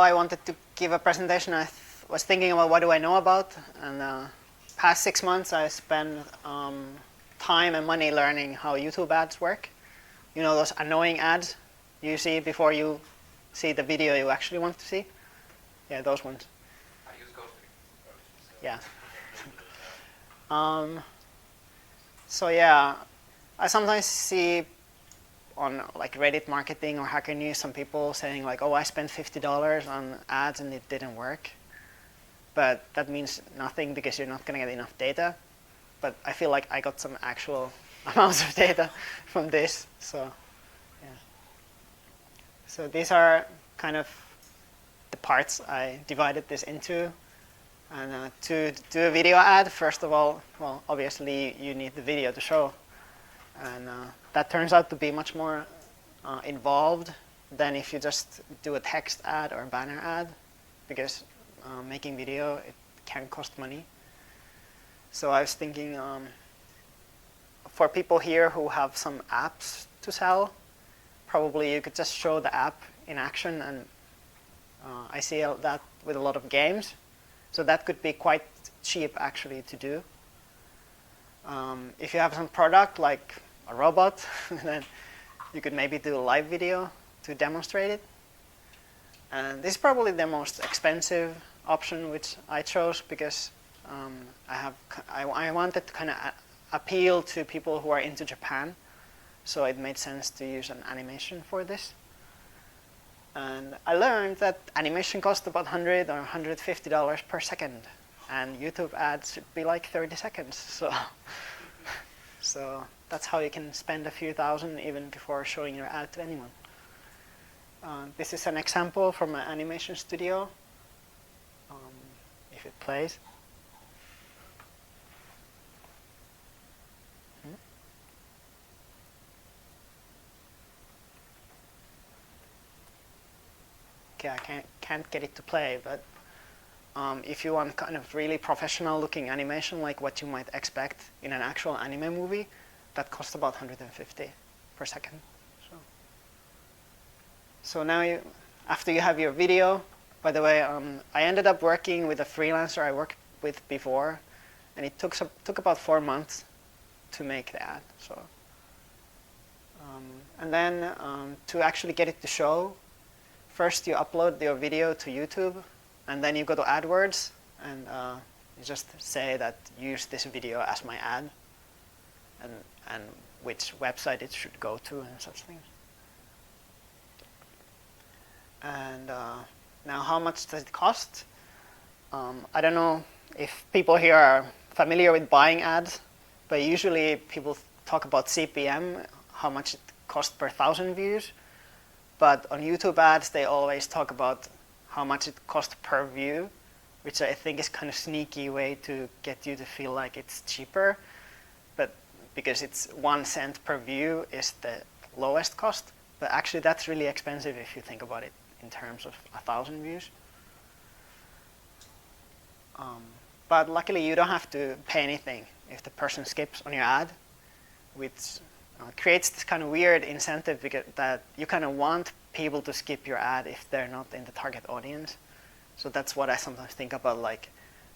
I wanted to give a presentation, I was thinking about what do I know about, and past 6 months I spent time and money learning how YouTube ads work. You know those annoying ads you see before you see the video you actually want to see? Yeah, those ones. I use ghosting. Yeah. So yeah, I sometimes see on like Reddit marketing or Hacker News some people saying like, oh, I spent $50 on ads and it didn't work. But that means nothing because you're not going to get enough data. But I feel like I got some actual amounts of data from this. So yeah. So these are kind of the parts I divided this into. And to do a video ad, first of all, well, obviously you need the video to show. And that turns out to be much more involved than if you just do a text ad or a banner ad, because making video, it can cost money. So I was thinking for people here who have some apps to sell, probably you could just show the app in action, and I see that with a lot of games. So that could be quite cheap actually to do. If you have some product like a robot, then you could maybe do a live video to demonstrate it. And this is probably the most expensive option which I chose because I wanted to kind of appeal to people who are into Japan. So it made sense to use an animation for this. And I learned that animation costs about $100 or $150 per second. And YouTube ads should be like 30 seconds. So that's how you can spend a few thousand even before showing your ad to anyone. This is an example from an animation studio. If it plays. Okay, I can't get it to play, but if you want kind of really professional looking animation like what you might expect in an actual anime movie, that costs about 150 per second. So now after you have your video, by the way, I ended up working with a freelancer I worked with before, and it took about 4 months to make the ad. So, and then to actually get it to show, first you upload your video to YouTube, and then you go to AdWords, and you just say that use this video as my ad, and which website it should go to and such things. And now how much does it cost? I don't know if people here are familiar with buying ads, but usually people talk about CPM, how much it costs per 1,000 views. But on YouTube ads, they always talk about how much it costs per view, which I think is kind of sneaky way to get you to feel like it's cheaper. But because it's 1 cent per view is the lowest cost. But actually that's really expensive if you think about it in terms of 1,000 views. But luckily you don't have to pay anything if the person skips on your ad, which creates this kind of weird incentive because that you kind of want people to skip your ad if they're not in the target audience. So that's what I sometimes think about, like,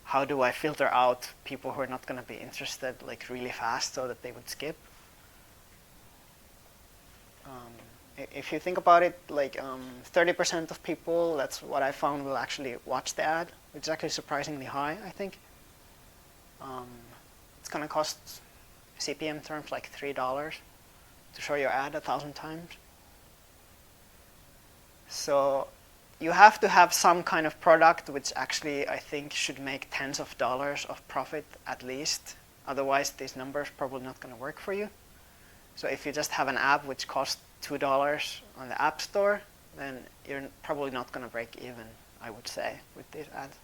how do I filter out people who are not going to be interested like really fast so that they would skip? If you think about it, like 30% of people, that's what I found, will actually watch the ad, which is actually surprisingly high, I think. It's going to cost CPM terms like $3 to show your ad 1,000 times. So you have to have some kind of product which actually I think should make tens of dollars of profit at least. Otherwise these numbers are probably not going to work for you. So if you just have an app which costs $2 on the App Store, then you're probably not going to break even, I would say, with these ads.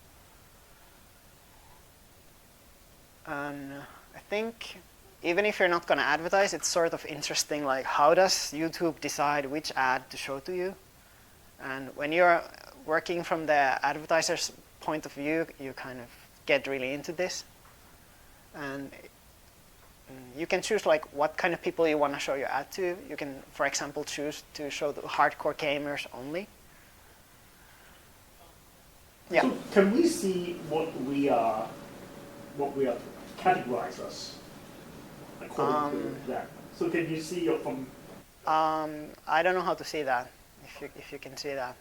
And I think even if you're not going to advertise, it's sort of interesting, like how does YouTube decide which ad to show to you? And when you're working from the advertiser's point of view, you kind of get really into this. And you can choose like what kind of people you want to show your ad to. You can, for example, choose to show the hardcore gamers only. Yeah. So can we see what we are categorized as according to that? So can you see from? I don't know how to see that. If you can see that,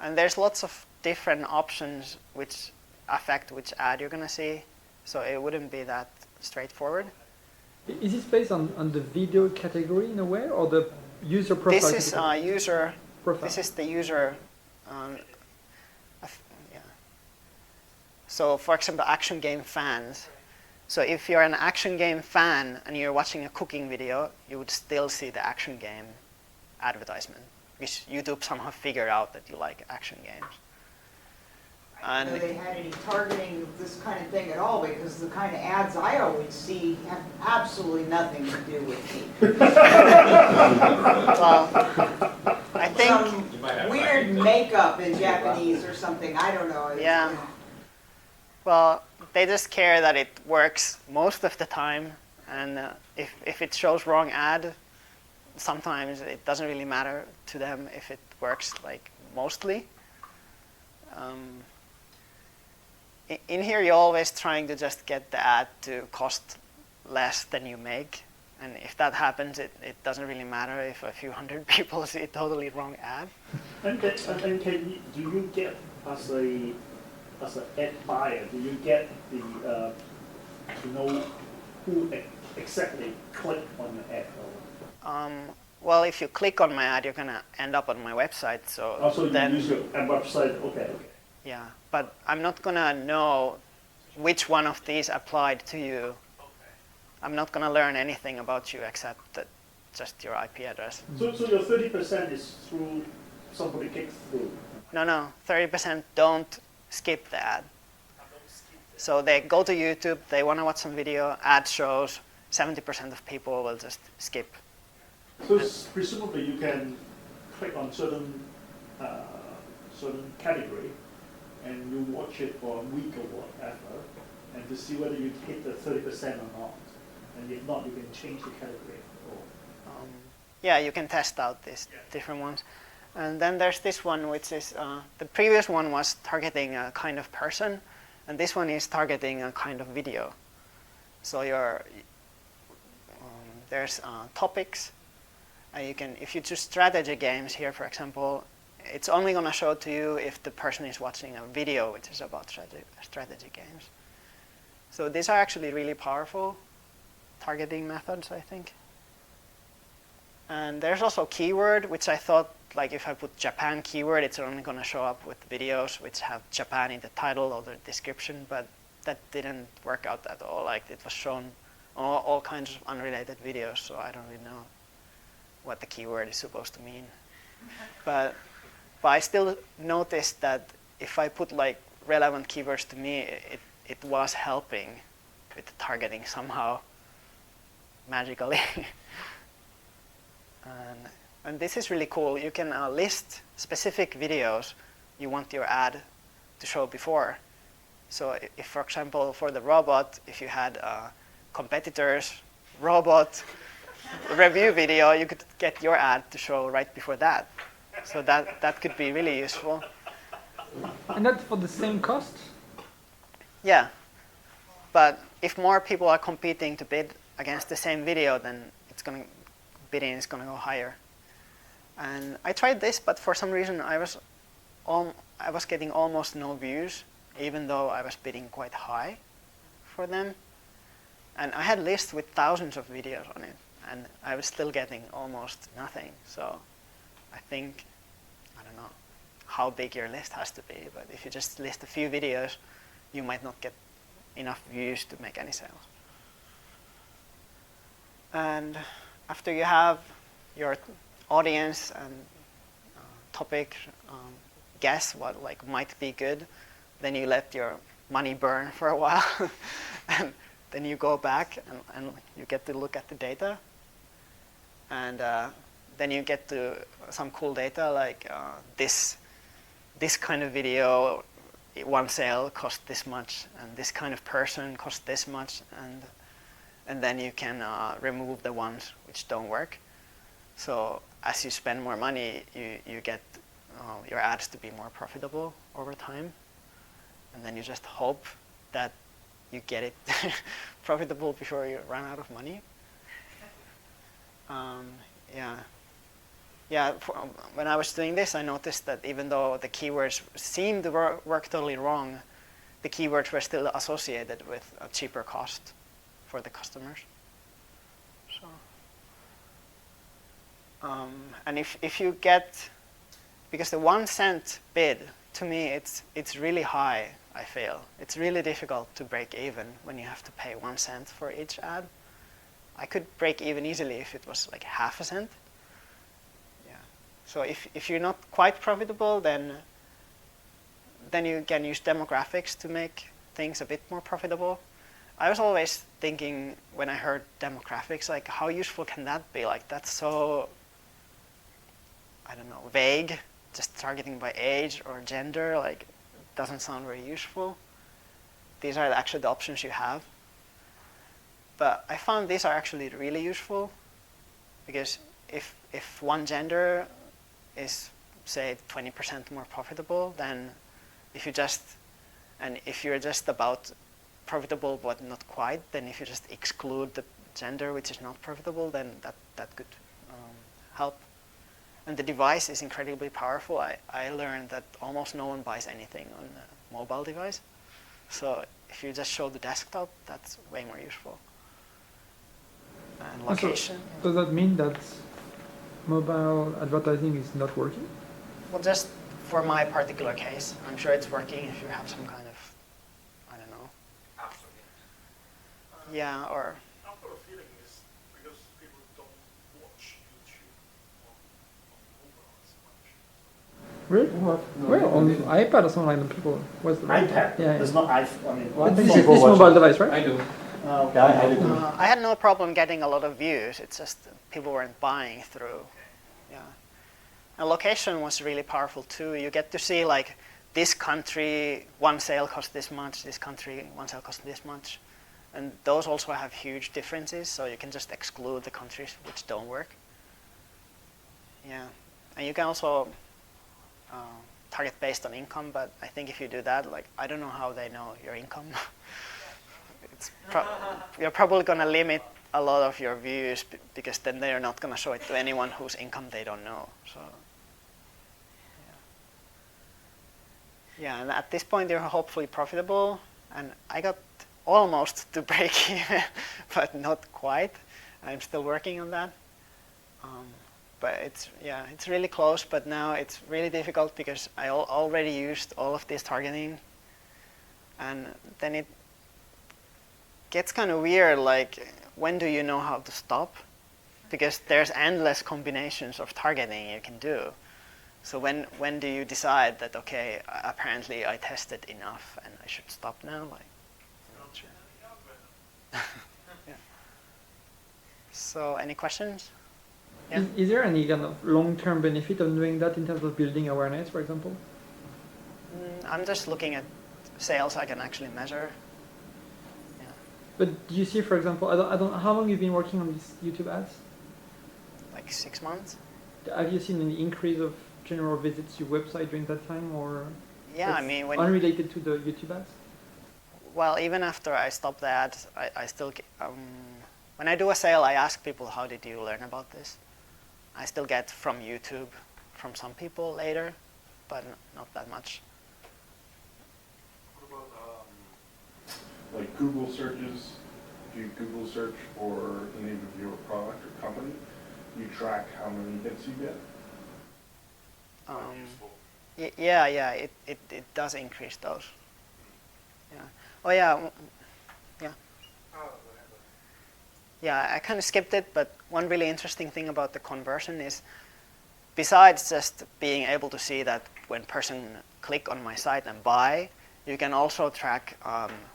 and there's lots of different options which affect which ad you're gonna see, so it wouldn't be that straightforward. Is this based on the video category in a way, or the user profile? This is user. Profile. This is the user. Yeah. So, for example, action game fans. So, if you're an action game fan and you're watching a cooking video, you would still see the action game advertisement, because YouTube somehow figured out that you like action games. I didn't know they had any targeting of this kind of thing at all, because the kind of ads I always see have absolutely nothing to do with me. Well, I think some weird makeup in Japanese or something. I don't know. Yeah. Well, they just care that it works most of the time, and if it shows wrong ad, sometimes it doesn't really matter to them if it works like mostly. In here, you're always trying to just get the ad to cost less than you make, and if that happens, it doesn't really matter if a few hundred people see a totally wrong ad. And do you get as a ad buyer? Do you get the to know who exactly click on your ad? Well, if you click on my ad, you're gonna end up on my website. So also, then, you use your website. Okay. Yeah, but I'm not gonna know which one of these applied to you. I'm not gonna learn anything about you except that just your IP address. So your 30% is through somebody clicks through. No, 30% don't skip the ad. So they go to YouTube, they want to watch some video, ad shows, 70% of people will just skip. So presumably you can click on certain category, and you watch it for a week or whatever, and to see whether you hit the 30% or not. And if not, you can change the category. Yeah, you can test out these different ones. And then there's this one, which is, the previous one was targeting a kind of person, and this one is targeting a kind of video. So there's topics, and you can, if you choose strategy games here, for example, it's only going to show to you if the person is watching a video which is about strategy games. So these are actually really powerful targeting methods, I think. And there's also keyword, which I thought, like if I put Japan keyword, it's only going to show up with videos which have Japan in the title or the description, but that didn't work out at all. Like it was shown all kinds of unrelated videos, so I don't really know what the keyword is supposed to mean. But I still noticed that if I put like relevant keywords to me, it was helping with the targeting somehow, magically. And this is really cool. You can list specific videos you want your ad to show before. So if, for example, for the robot, if you had a competitor's robot review video, you could get your ad to show right before that. So that could be really useful. And that's for the same cost? Yeah. But if more people are competing to bid against the same video, then bidding is going to go higher. And I tried this, but for some reason I was getting almost no views, even though I was bidding quite high for them. And I had lists with thousands of videos on it, and I was still getting almost nothing. So I think, I don't know how big your list has to be, but if you just list a few videos, you might not get enough views to make any sales. And after you have your audience and topic, guess what might be good, then you let your money burn for a while, and then you go back and you get to look at the data, and then you get to some cool data like this kind of video, one sale cost this much, and this kind of person cost this much, and then you can remove the ones which don't work. So as you spend more money, you get your ads to be more profitable, over time, and then you just hope that you get it profitable before you run out of money. Yeah. Yeah, when I was doing this, I noticed that even though the keywords seemed to work totally wrong, the keywords were still associated with a cheaper cost for the customers. So, and if you get, because the 1 cent bid, to me, it's really high, I feel. It's really difficult to break even when you have to pay 1 cent for each ad. I could break even easily if it was like half a cent. Yeah. So if you're not quite profitable, then you can use demographics to make things a bit more profitable. I was always thinking when I heard demographics, like how useful can that be? Like that's so, I don't know, vague, just targeting by age or gender, like doesn't sound very useful. These are actually the options you have. But I found these are actually really useful because if one gender is, say, 20% more profitable, then if you're just about profitable but not quite, then if you just exclude the gender which is not profitable, then that could help. And the device is incredibly powerful. I learned that almost no one buys anything on a mobile device. So if you just show the desktop, that's way more useful. And location. So, does that mean that mobile advertising is not working? Well, just for my particular case, I'm sure it's working if you have some kind of, I don't know. Absolutely. Yeah, or. I've got a feeling it's because people don't watch YouTube on mobile as much. Really? Well, on iPad or something like that, people. What's the iPad. Yeah, There's yeah. not iPhone. I mean, But phone. this mobile device, right? I do. Yeah, I do. I had no problem getting a lot of views. It's just people weren't buying through. Yeah. And location was really powerful too. You get to see like this country, one sale cost this much, this country, one sale cost this much. And those also have huge differences, so you can just exclude the countries which don't work. Yeah. And you can also target based on income, but I think if you do that, like, I don't know how they know your income. You're probably going to limit a lot of your views because then they're not going to show it to anyone whose income they don't know. So, yeah, and at this point they're hopefully profitable, and I got almost to break even, but not quite. I'm still working on that. But it's really close. But now it's really difficult because I already used all of this targeting, and then it gets kind of weird, like when do you know how to stop? Because there's endless combinations of targeting you can do. So when do you decide that, okay, apparently I tested enough and I should stop now? Like, I'm not sure. Yeah. So any questions? Yeah. Is there any kind of long-term benefit of doing that in terms of building awareness, for example? I'm just looking at sales I can actually measure. But do you see, for example, I don't how long you've been working on these YouTube ads? Like 6 months. Have you seen any increase of general visits to your website during that time, or Yeah, I mean, when unrelated to the YouTube ads? well, even after I stop the ads, I still when I do a sale, I ask people, how did you learn about this? I still get from YouTube, from some people later, but not that much. What about Like Google searches, if you Google search for the name of your product or company, you track how many hits you get. useful? Yeah, it does increase those. Yeah. Oh yeah, yeah. Yeah, I kind of skipped it, but one really interesting thing about the conversion is, besides just being able to see that when person click on my site and buy, you can also track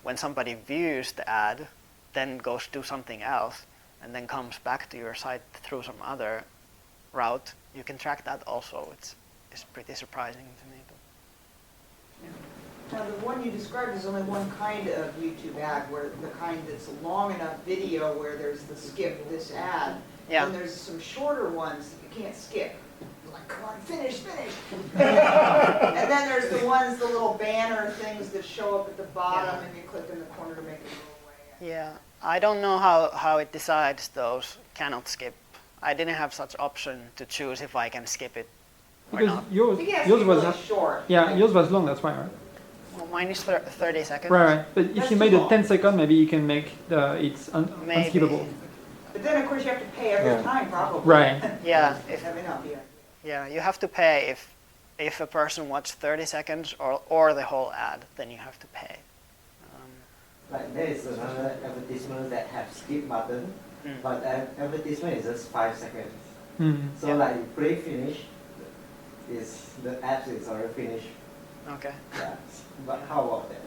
when somebody views the ad, then goes do something else, and then comes back to your site through some other route. You can track that also. It's pretty surprising to me. But, yeah. Now, the one you described is only one kind of YouTube ad, where the kind that's a long enough video where there's the skip this ad. Yeah. And there's some shorter ones that you can't skip. like, come on, finish. And then there's the ones, the little banner things that show up at the bottom, and you click in the corner to make it go away. Yeah, I don't know how it decides those cannot skip. I didn't have such option to choose if I can skip it or Because not. yours, I think it has to yours be was really short. yeah, yours was long. That's why, right? Well, mine is 30 seconds. Right. But if That's you too made it long. 10-second, maybe you can make it's Maybe. unskippable. But then, of course, you have to pay every Yeah. time, probably. Right. Yeah, if, That may not be it. yeah, you have to pay if a person watched 30 seconds or the whole ad, then you have to pay. Like there is another advertisement that have skip button, Mm. but the advertisement is just 5 seconds. Mm. So Yeah. like play finish, is the app is already finished. Okay. Yeah. But how about that?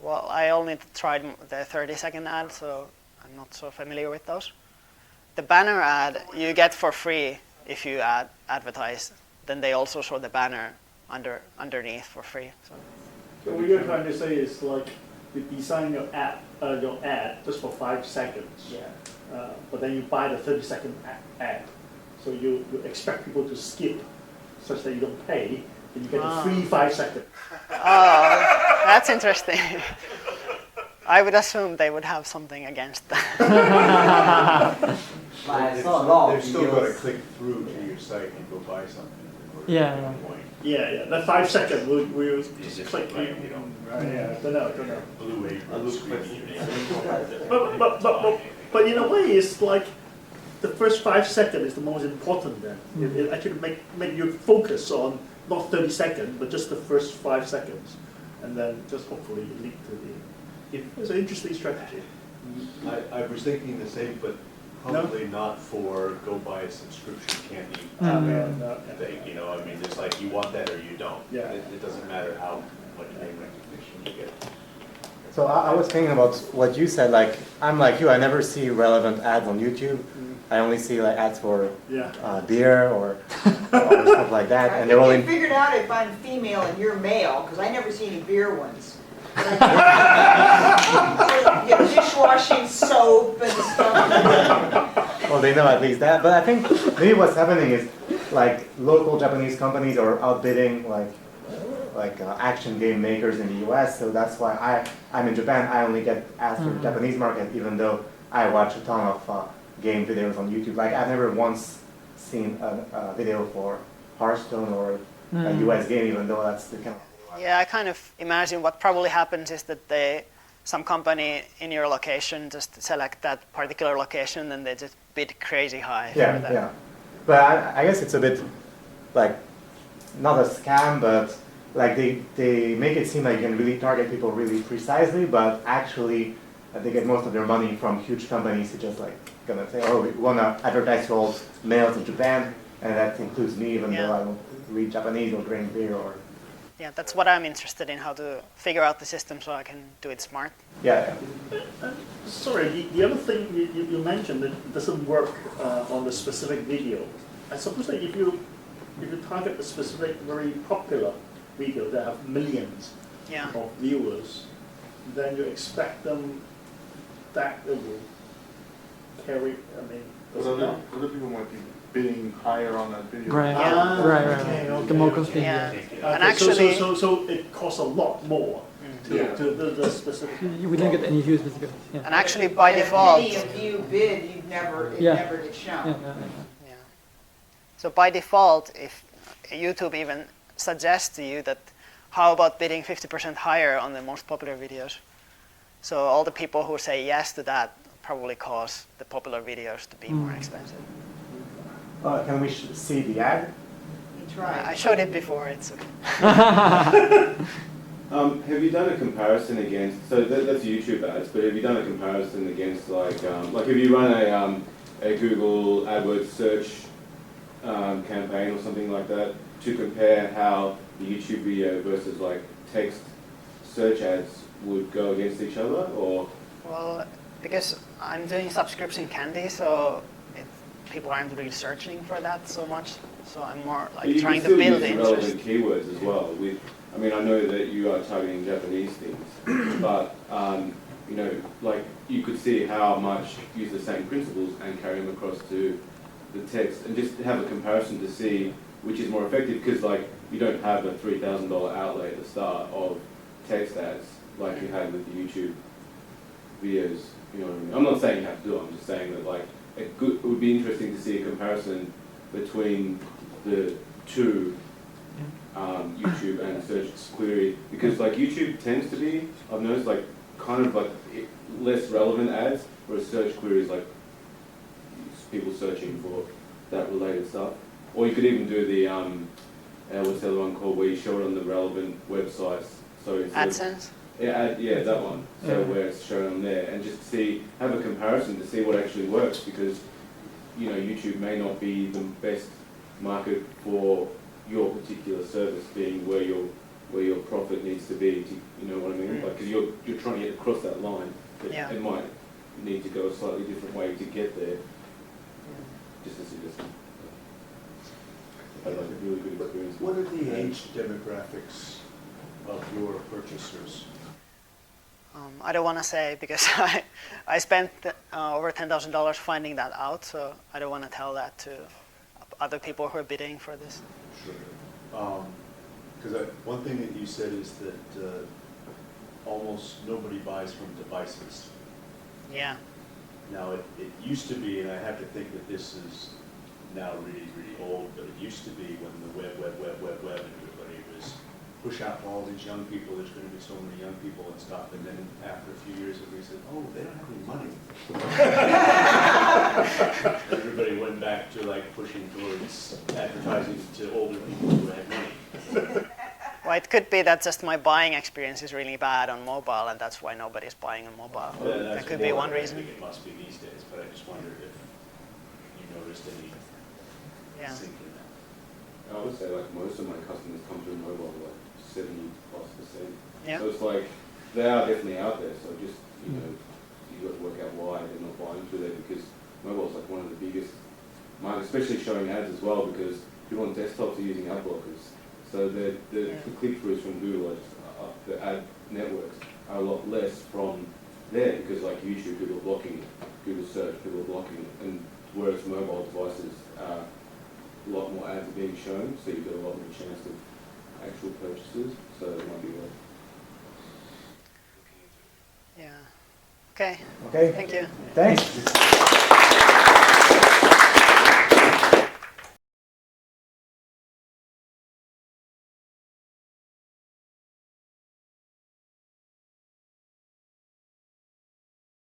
Well, I only tried the 30-second ad, so I'm not so familiar with those. The banner ad you get for free if you advertise. Then they also show the banner underneath for free. So. So what you're trying to say is like you design your ad just for 5 seconds. Yeah. But then you buy the 30-second ad. So you expect people to skip such that you don't pay, and you get a free 5 seconds. Oh, that's interesting. I would assume they would have something against that. But I saw a lot They've of still got to videos. click through to your site and go buy something. Yeah. Point. Yeah. That 5 second we'll just just click. like, you know, Right, yeah, don't know. Blue apron screen. But in a way, it's like the first 5 seconds is the most important then. It actually make you focus on not 30 seconds, but just the first 5 seconds. And then just hopefully lead to the... It's an interesting strategy. I was thinking the same, but probably not for go buy a subscription candy thing, you know, I mean, it's like you want that or you don't. Yeah. It doesn't matter how much name recognition you get. So I was thinking about what you said, like, I'm like you, I never see relevant ads on YouTube. I only see like ads for Yeah. beer or stuff like that, and they're I only... figured out if I'm female and you're male, because I never see any beer ones. Dishwashing soap and stuff. Well, they know at least that, but I think maybe what's happening is like local Japanese companies are outbidding like action game makers in the US, so that's why I'm in Japan, I only get asked for the Japanese market, even though I watch a ton of game videos on YouTube. Like I've never once seen a video for Hearthstone or a US game, even though that's the kind of... Yeah, I kind of imagine what probably happens is that some company in your location just select that particular location and they just bid crazy high for that. Yeah. But I guess it's a bit like, not a scam, but like they make it seem like you can really target people really precisely, but actually they get most of their money from huge companies who just like gonna say, oh, we wanna advertise to all males in Japan, and that includes me, even though I don't read Japanese or drink beer or... Yeah, that's what I'm interested in, how to figure out the system so I can do it smart. Yeah. Sorry, the other thing you mentioned that it doesn't work on the specific video. I suppose that if you target a specific very popular video that have millions Yeah. of viewers, then you expect them that it will carry. I mean, does it not? Other people might be bidding higher on that video. Right. Ah, Right. okay, The more okay, costly. Yeah. Okay, And actually- so it costs a lot more to the specific. We didn't get any views basically. Yeah. And actually by And default, If any of you bid, it never gets shown. Yeah. yeah. So by default, if YouTube even suggests to you that how about bidding 50% higher on the most popular videos? So all the people who say yes to that probably cause the popular videos to be more expensive. Can we see the ad? You try. I showed it before, it's okay. Have you done a comparison against, so that's YouTube ads, but have you done a comparison against like if you run a Google AdWords search campaign or something like that to compare how the YouTube video versus like text search ads would go against each other, or? Well, because I'm doing subscription candy, so people aren't really searching for that so much. So I'm more like You trying can to still build use interest. relevant keywords as well. I mean, I know that you are targeting Japanese things, but you know, like you could see how much use the same principles and carry them across to the text and just have a comparison to see which is more effective, because like you don't have a $3,000 outlay at the start of text ads like you had with the YouTube videos. You know what I mean? I'm not saying you have to do it. I'm just saying that like it would be interesting to see a comparison between the two, YouTube and search query, because like YouTube tends to be, I've noticed, like kind of like less relevant ads, whereas search query is like people searching for that related stuff. Or you could even do the what's the other one called, where you show it on the relevant websites. So AdSense? Yeah, that one. So where it's shown on there, and just have a comparison to see what actually works, because you know YouTube may not be the best market for your particular service, being where your profit needs to be. You know what I mean? Like, because you're trying to get across that line, but it might need to go a slightly different way to get there. Just a suggestion. I had like a really good experience. What are the age demographics of your purchasers? I don't want to say, because I spent over $10,000 finding that out, so I don't want to tell that to other people who are bidding for this. Sure. Because one thing that you said is that almost nobody buys from devices. Yeah. Now, it used to be, and I have to think that this is now really, really old, but it used to be when the web, and everybody was push out to all these young people, there's going to be so many young people and stuff, and then after a few years everybody said, oh, they don't have any money. Everybody went back to like pushing towards advertising to older people who had money. Well, it could be that just my buying experience is really bad on mobile, and that's why nobody's buying on mobile. That could be one reason. It must be these days, but I just wondered if you noticed any sink in that. I would say like most of my customers come through mobile, like 70+%. Yeah. So it's like they are definitely out there. So just you know, you got to work out why they're not buying through there, because mobile is like one of the biggest markets, especially showing ads as well, because people on desktops are using ad blockers. So the click-throughs from Google, the ad networks, are a lot less from there, because like YouTube, people are blocking it, Google search, people are blocking it, and whereas mobile devices, a lot more ads are being shown, so you've got a lot more chance of actual purchases, so it might be worth looking into. Yeah. Okay. Okay. Thank you. Thanks.